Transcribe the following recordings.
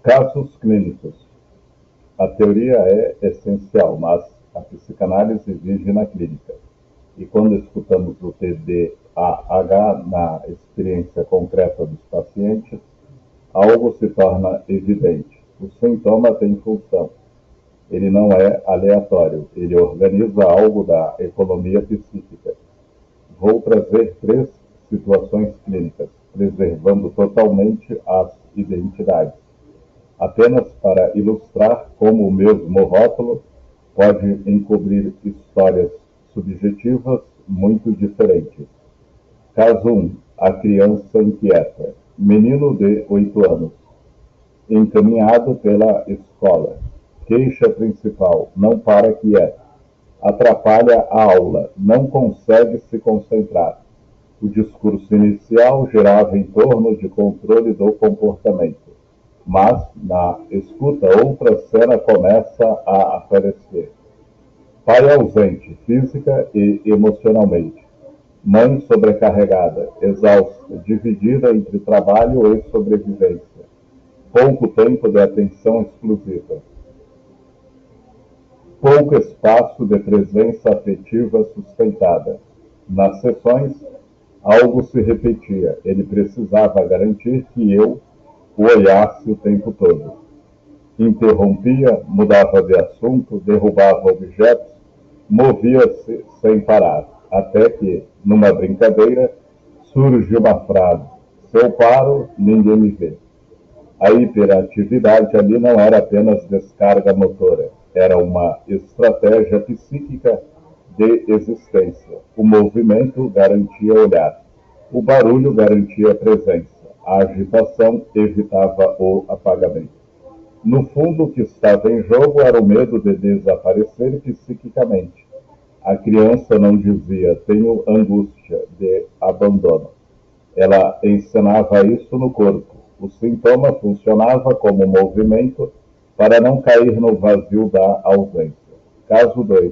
Casos clínicos. A teoria é essencial, mas a psicanálise vive na clínica. E quando escutamos o TDAH na experiência concreta dos pacientes, algo se torna evidente. O sintoma tem função. Ele não é aleatório, ele organiza algo da economia psíquica. Vou trazer 3 situações clínicas, preservando totalmente as identidades, apenas para ilustrar como o mesmo rótulo pode encobrir histórias subjetivas muito diferentes. Caso 1. A criança inquieta. Menino de 8 anos. Encaminhado pela escola. Queixa principal: não para quieto. Atrapalha a aula, não consegue se concentrar. O discurso inicial girava em torno de controle do comportamento, mas, na escuta, outra cena começa a aparecer. Pai ausente, física e emocionalmente. Mãe sobrecarregada, exausta, dividida entre trabalho e sobrevivência. Pouco tempo de atenção exclusiva. Pouco espaço de presença afetiva sustentada. Nas sessões, algo se repetia. Ele precisava garantir que eu o olhasse o tempo todo. Interrompia, mudava de assunto, derrubava objetos, movia-se sem parar, até que, numa brincadeira, surge uma frase: se eu paro, ninguém me vê. A hiperatividade ali não era apenas descarga motora, era uma estratégia psíquica de existência. O movimento garantia olhar, o barulho garantia presença, a agitação evitava o apagamento. No fundo, o que estava em jogo era o medo de desaparecer psiquicamente. A criança não dizia: tenho angústia de abandono. Ela encenava isso no corpo. O sintoma funcionava como movimento para não cair no vazio da ausência. Caso 2.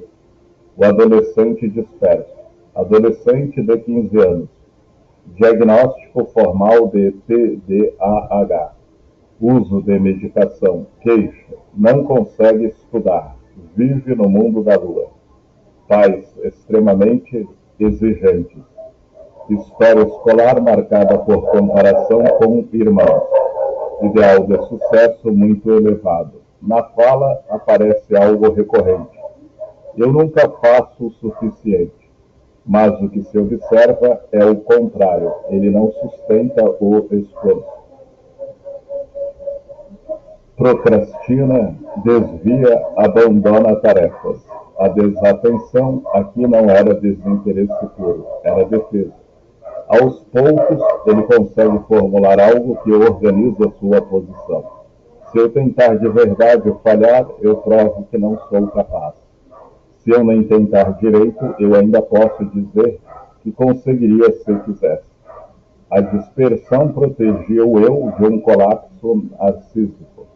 O adolescente disperso. Adolescente de 15 anos. Diagnóstico formal de TDAH. Uso de medicação. Queixa. Não consegue estudar. Vive no mundo da lua. Pais extremamente exigentes. História escolar marcada por comparação com irmãos. Ideal de sucesso muito elevado. Na fala aparece algo recorrente. Eu nunca faço o suficiente. Mas o que se observa é o contrário. Ele não sustenta o esforço. Procrastina, desvia, abandona tarefas. A desatenção aqui não era desinteresse puro, era defesa. Aos poucos, ele consegue formular algo que organiza sua posição. Se eu tentar de verdade falhar, eu provo que não sou capaz. Se eu nem tentar direito, eu ainda posso dizer que conseguiria se quisesse. A dispersão protegia o eu de um colapso narcísico.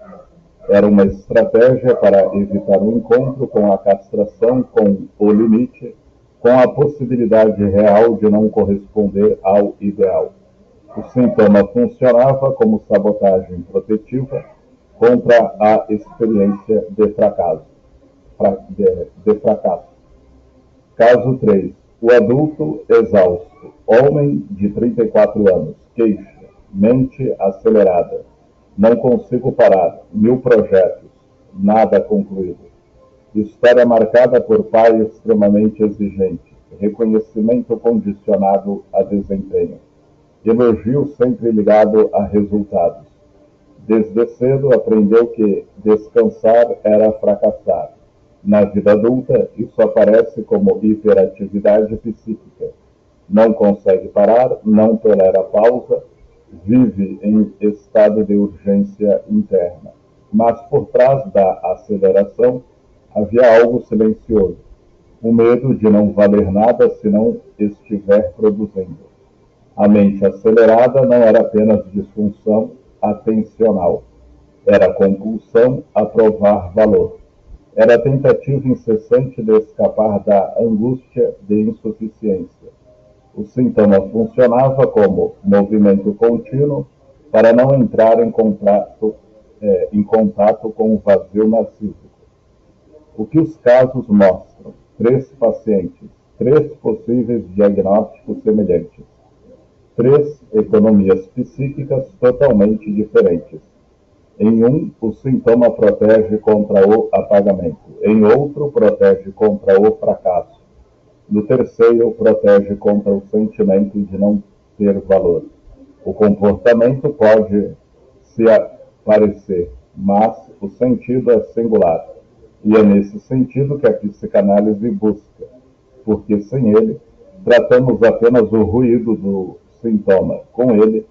Era uma estratégia para evitar o encontro com a castração, com o limite, com a possibilidade real de não corresponder ao ideal. O sintoma funcionava como sabotagem protetiva contra a experiência de fracasso. Caso 3. O adulto exausto. Homem de 34 anos. Queixa. Mente acelerada. Não consigo parar. 1000 projetos. Nada concluído. História marcada por pai extremamente exigente. Reconhecimento condicionado a desempenho. Elogio sempre ligado a resultados. Desde cedo aprendeu que descansar era fracassar. Na vida adulta, isso aparece como hiperatividade psíquica. Não consegue parar, não tolera pausa, vive em estado de urgência interna. Mas por trás da aceleração havia algo silencioso, o medo de não valer nada se não estiver produzindo. A mente acelerada não era apenas disfunção atencional, era compulsão a provar valor. Era a tentativa incessante de escapar da angústia de insuficiência. O sintoma funcionava como movimento contínuo para não entrar em contato em contato com o vazio narcísico. O que os casos mostram? 3 pacientes, 3 possíveis diagnósticos semelhantes, 3 economias psíquicas totalmente diferentes. Em um, o sintoma protege contra o apagamento. Em outro, protege contra o fracasso. No terceiro, protege contra o sentimento de não ter valor. O comportamento pode se parecer, mas o sentido é singular. E é nesse sentido que a psicanálise busca, porque sem ele, tratamos apenas o ruído do sintoma. Com ele,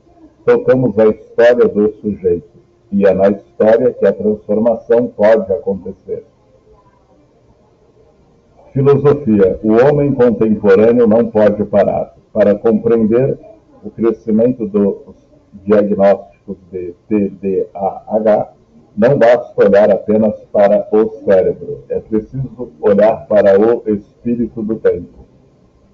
tocamos a história do sujeito. E é na história que a transformação pode acontecer. Filosofia. O homem contemporâneo não pode parar. Para compreender o crescimento dos diagnósticos de TDAH, não basta olhar apenas para o cérebro. É preciso olhar para o espírito do tempo.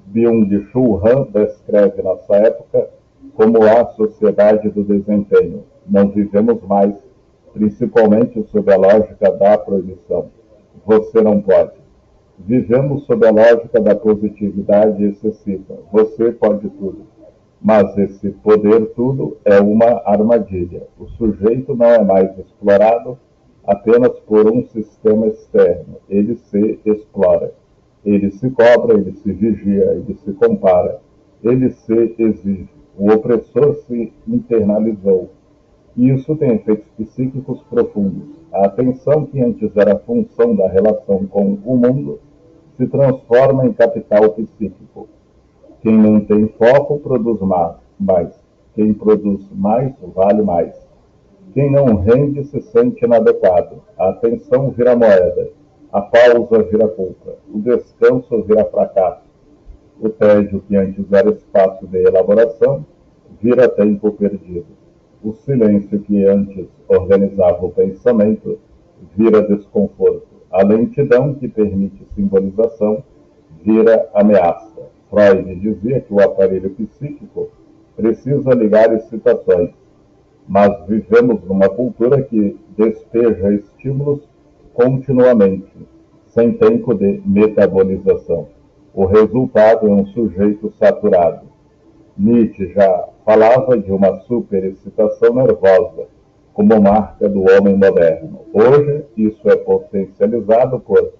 Byung-Chul Han descreve nossa época como a sociedade do desempenho. Não vivemos mais, principalmente sob a lógica da proibição. Você não pode. Vivemos sob a lógica da positividade excessiva. Você pode tudo. Mas esse poder tudo é uma armadilha. O sujeito não é mais explorado apenas por um sistema externo. Ele se explora. Ele se cobra, ele se vigia, ele se compara, ele se exige. O opressor se internalizou. E isso tem efeitos psíquicos profundos. A atenção, que antes era função da relação com o mundo, se transforma em capital psíquico. Quem não tem foco produz mais. Quem produz mais, vale mais. Quem não rende se sente inadequado. A atenção vira moeda. A pausa vira culpa. O descanso vira fracasso. O tédio, que antes era espaço de elaboração, vira tempo perdido. O silêncio, que antes organizava o pensamento, vira desconforto. A lentidão, que permite simbolização, vira ameaça. Freud dizia que o aparelho psíquico precisa ligar excitações, mas vivemos numa cultura que despeja estímulos continuamente, sem tempo de metabolização. O resultado é um sujeito saturado. Nietzsche já falava de uma superexcitação nervosa como marca do homem moderno. Hoje, isso é potencializado por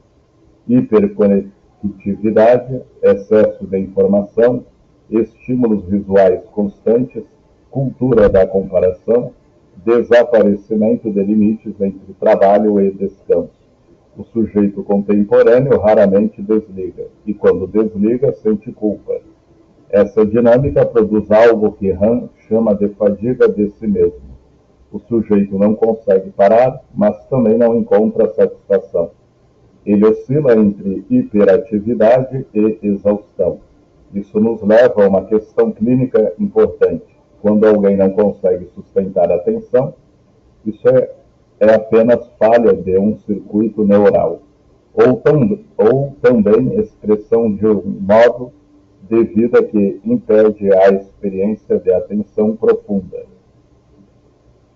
hiperconectividade, excesso de informação, estímulos visuais constantes, cultura da comparação, desaparecimento de limites entre trabalho e descanso. O sujeito contemporâneo raramente desliga, e quando desliga, sente culpa. Essa dinâmica produz algo que Han chama de fadiga de si mesmo. O sujeito não consegue parar, mas também não encontra satisfação. Ele oscila entre hiperatividade e exaustão. Isso nos leva a uma questão clínica importante. Quando alguém não consegue sustentar a atenção, isso é apenas falha de um circuito neural, ou também expressão de um modo de vida que impede a experiência de atenção profunda.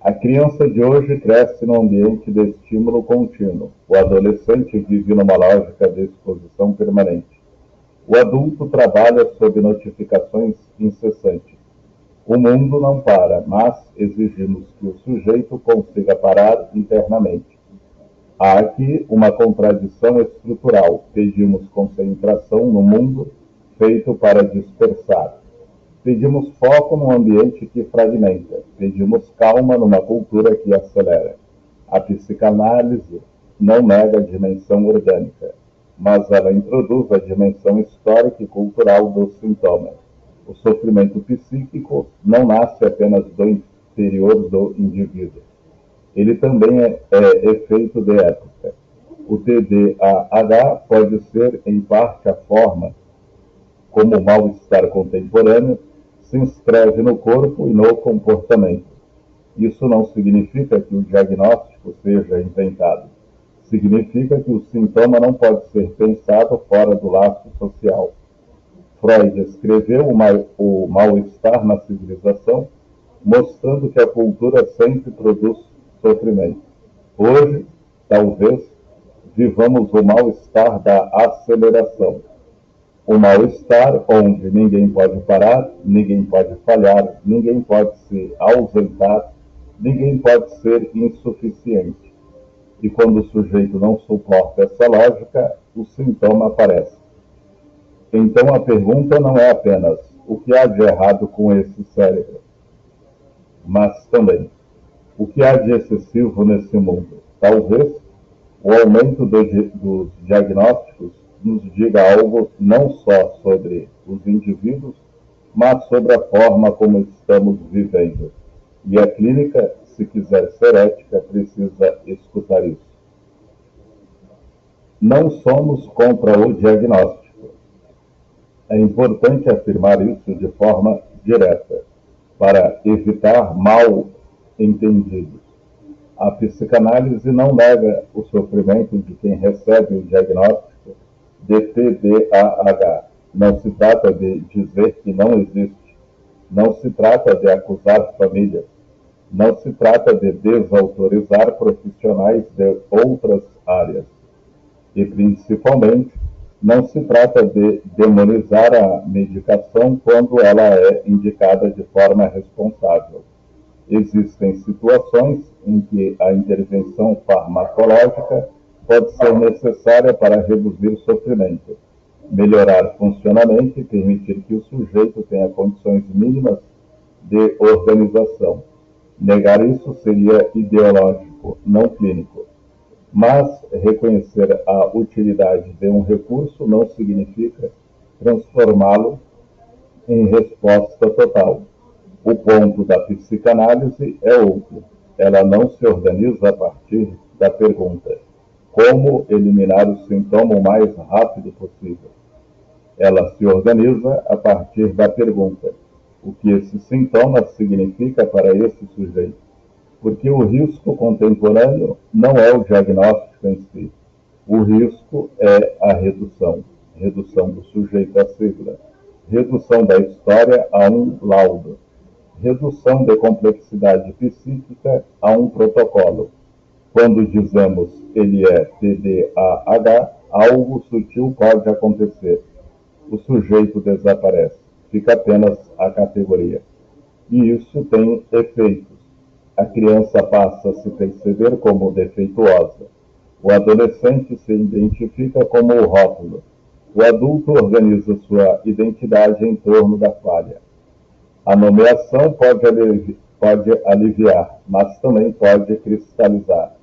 A criança de hoje cresce num ambiente de estímulo contínuo. O adolescente vive numa lógica de exposição permanente. O adulto trabalha sob notificações incessantes. O mundo não para, mas exigimos que o sujeito consiga parar internamente. Há aqui uma contradição estrutural. Pedimos concentração no mundo feito para dispersar. Pedimos foco num ambiente que fragmenta. Pedimos calma numa cultura que acelera. A psicanálise não nega a dimensão orgânica, mas ela introduz a dimensão histórica e cultural dos sintomas. O sofrimento psíquico não nasce apenas do interior do indivíduo. Ele também é efeito de época. O TDAH pode ser, em parte, a forma como o mal-estar contemporâneo se inscreve no corpo e no comportamento. Isso não significa que o diagnóstico seja inventado. Significa que o sintoma não pode ser pensado fora do laço social. Freud escreveu o mal-estar na civilização, mostrando que a cultura sempre produz sofrimento. Hoje, talvez, vivamos o mal-estar da aceleração. O mal-estar onde ninguém pode parar, ninguém pode falhar, ninguém pode se ausentar, ninguém pode ser insuficiente. E quando o sujeito não suporta essa lógica, o sintoma aparece. Então a pergunta não é apenas o que há de errado com esse cérebro, mas também o que há de excessivo nesse mundo. Talvez o aumento dos diagnósticos nos diga algo não só sobre os indivíduos, mas sobre a forma como estamos vivendo. E a clínica, se quiser ser ética, precisa escutar isso. Não somos contra o diagnóstico. É importante afirmar isso de forma direta, para evitar mal entendidos. A psicanálise não nega o sofrimento de quem recebe o diagnóstico de TDAH. Não se trata de dizer que não existe. Não se trata de acusar famílias. Não se trata de desautorizar profissionais de outras áreas. E, principalmente, não se trata de demonizar a medicação quando ela é indicada de forma responsável. Existem situações em que a intervenção farmacológica pode ser necessária para reduzir sofrimento, melhorar funcionamento e permitir que o sujeito tenha condições mínimas de organização. Negar isso seria ideológico, não clínico. Mas reconhecer a utilidade de um recurso não significa transformá-lo em resposta total. O ponto da psicanálise é outro. Ela não se organiza a partir da pergunta: como eliminar o sintoma o mais rápido possível? Ela se organiza a partir da pergunta: o que esse sintoma significa para esse sujeito? Porque o risco contemporâneo não é o diagnóstico em si. O risco é a redução do sujeito à sigla, redução da história a um laudo, redução de complexidade psíquica a um protocolo. Quando dizemos ele é TDAH, algo sutil pode acontecer. O sujeito desaparece, fica apenas a categoria. E isso tem efeitos. A criança passa a se perceber como defeituosa. O adolescente se identifica como o rótulo. O adulto organiza sua identidade em torno da falha. A nomeação pode aliviar, mas também pode cristalizar.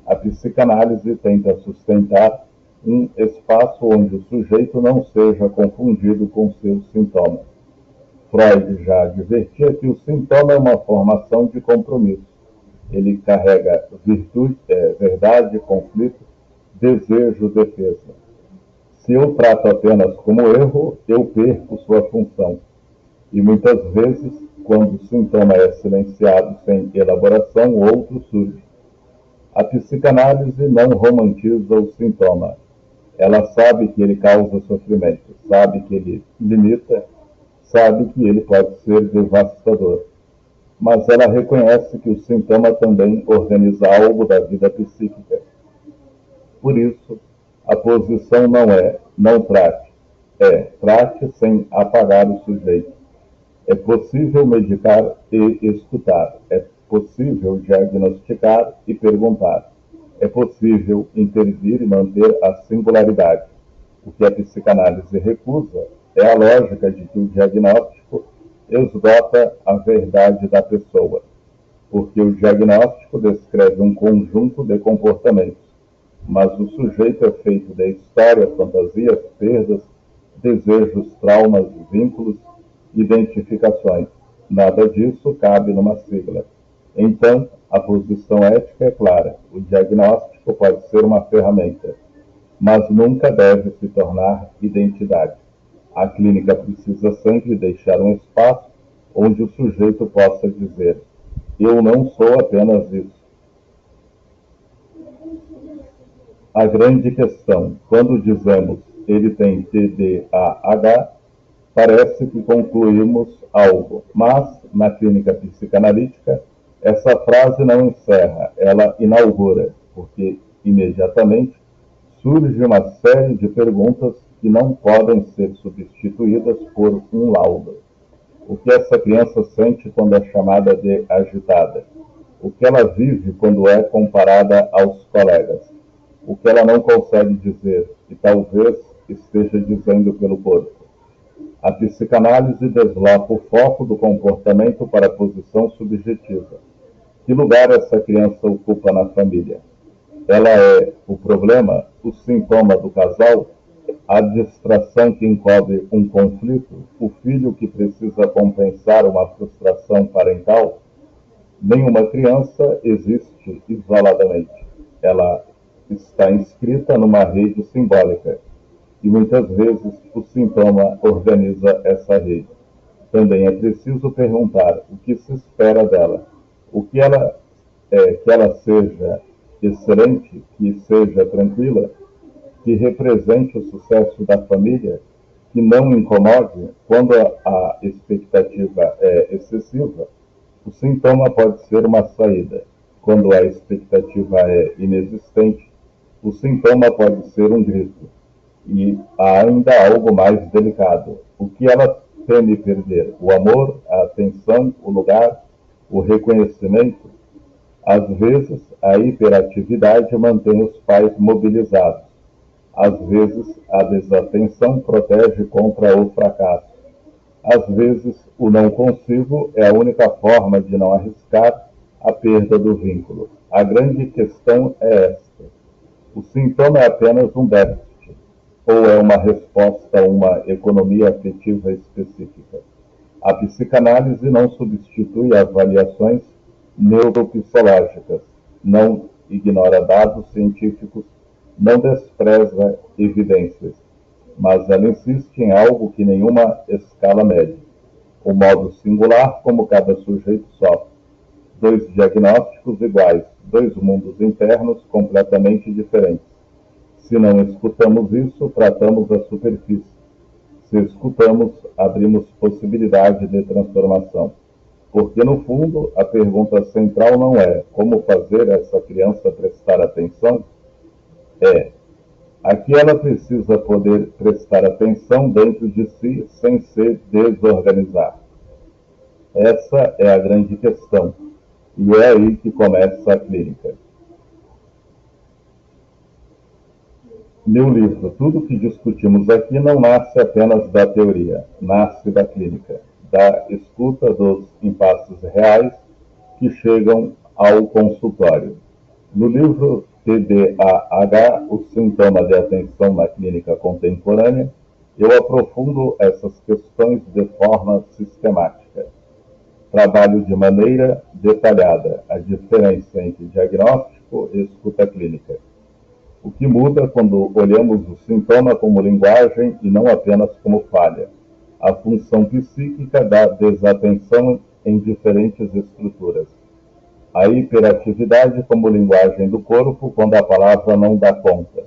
A psicanálise tenta sustentar um espaço onde o sujeito não seja confundido com seus sintomas. Freud já advertia que o sintoma é uma formação de compromisso. Ele carrega virtude, verdade, conflito, desejo, defesa. Se eu trato apenas como erro, eu perco sua função. E muitas vezes, quando o sintoma é silenciado sem elaboração, outro surge. A psicanálise não romantiza o sintoma. Ela sabe que ele causa sofrimento, sabe que ele limita, sabe que ele pode ser devastador. Mas ela reconhece que o sintoma também organiza algo da vida psíquica. Por isso, a posição não é não trate, trate sem apagar o sujeito. É possível medicar e escutar. É possível diagnosticar e perguntar. É possível intervir e manter a singularidade. O que a psicanálise recusa é a lógica de que o diagnóstico esgota a verdade da pessoa, porque o diagnóstico descreve um conjunto de comportamentos, mas o sujeito é feito de histórias, fantasias, perdas, desejos, traumas, vínculos, identificações. Nada disso cabe numa sigla. Então, a posição ética é clara. O diagnóstico pode ser uma ferramenta, mas nunca deve se tornar identidade. A clínica precisa sempre deixar um espaço onde o sujeito possa dizer: eu não sou apenas isso. A grande questão, quando dizemos ele tem TDAH, parece que concluímos algo, mas, na clínica psicanalítica, Essa frase não encerra, ela inaugura, porque imediatamente surge uma série de perguntas que não podem ser substituídas por um laudo. O que essa criança sente quando é chamada de agitada? O que ela vive quando é comparada aos colegas? O que ela não consegue dizer e talvez esteja dizendo pelo corpo? A psicanálise desloca o foco do comportamento para a posição subjetiva. Que lugar essa criança ocupa na família? Ela é o problema, o sintoma do casal, a distração que encobre um conflito, o filho que precisa compensar uma frustração parental? Nenhuma criança existe isoladamente. Ela está inscrita numa rede simbólica e muitas vezes o sintoma organiza essa rede. Também é preciso perguntar o que se espera dela, o que ela que ela seja excelente, que seja tranquila, que represente o sucesso da família, que não incomode quando a expectativa é excessiva. O sintoma pode ser uma saída. Quando a expectativa é inexistente, o sintoma pode ser um grito. E há ainda algo mais delicado. O que ela teme perder? O amor, a atenção, o lugar, o reconhecimento? Às vezes, a hiperatividade mantém os pais mobilizados. Às vezes, a desatenção protege contra o fracasso. Às vezes, o não consigo é a única forma de não arriscar a perda do vínculo. A grande questão é esta: o sintoma é apenas um déficit, ou é uma resposta a uma economia afetiva específica? A psicanálise não substitui avaliações neuropsicológicas, não ignora dados científicos, não despreza evidências, mas ela insiste em algo que nenhuma escala mede: o modo singular como cada sujeito sofre. Dois diagnósticos iguais, dois mundos internos completamente diferentes. Se não escutamos isso, tratamos a superfície. Se escutamos, abrimos possibilidade de transformação. Porque, no fundo, a pergunta central não é como fazer essa criança prestar atenção, é a que ela precisa poder prestar atenção dentro de si sem se desorganizar. Essa é a grande questão, e é aí que começa a clínica. Meu livro, tudo que discutimos aqui não nasce apenas da teoria, nasce da clínica, da escuta dos impasses reais que chegam ao consultório. No livro TDAH, o sintoma de atenção na clínica contemporânea, eu aprofundo essas questões de forma sistemática. Trabalho de maneira detalhada a diferença entre diagnóstico e escuta clínica. O que muda quando olhamos o sintoma como linguagem e não apenas como falha. A função psíquica da desatenção em diferentes estruturas. A hiperatividade como linguagem do corpo quando a palavra não dá conta.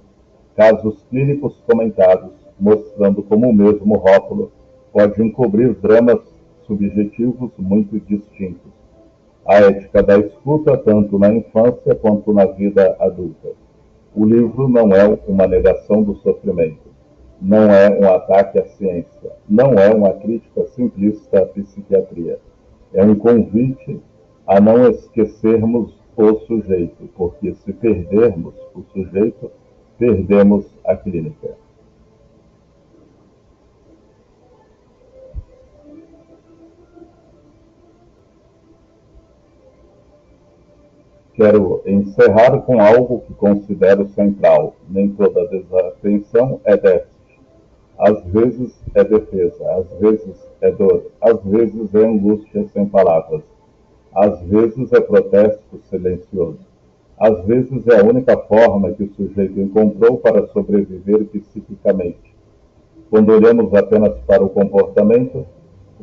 Casos clínicos comentados, mostrando como o mesmo rótulo pode encobrir dramas subjetivos muito distintos. A ética da escuta, tanto na infância quanto na vida adulta. O livro não é uma negação do sofrimento, não é um ataque à ciência, não é uma crítica simplista à psiquiatria. É um convite a não esquecermos o sujeito, porque se perdermos o sujeito, perdemos a clínica. Quero encerrar com algo que considero central. Nem toda desatenção é déficit. Às vezes é defesa, às vezes é dor, às vezes é angústia sem palavras, às vezes é protesto silencioso, às vezes é a única forma que o sujeito encontrou para sobreviver psiquicamente. Quando olhamos apenas para o comportamento,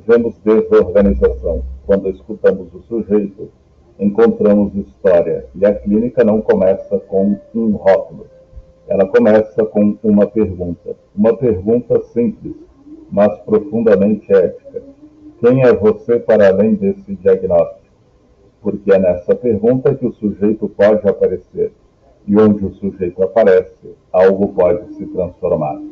vemos desorganização. Quando escutamos o sujeito, encontramos história, e a clínica não começa com um rótulo. Ela começa com uma pergunta simples, mas profundamente ética. Quem é você para além desse diagnóstico? porque é nessa pergunta que o sujeito pode aparecer, e onde o sujeito aparece, algo pode se transformar.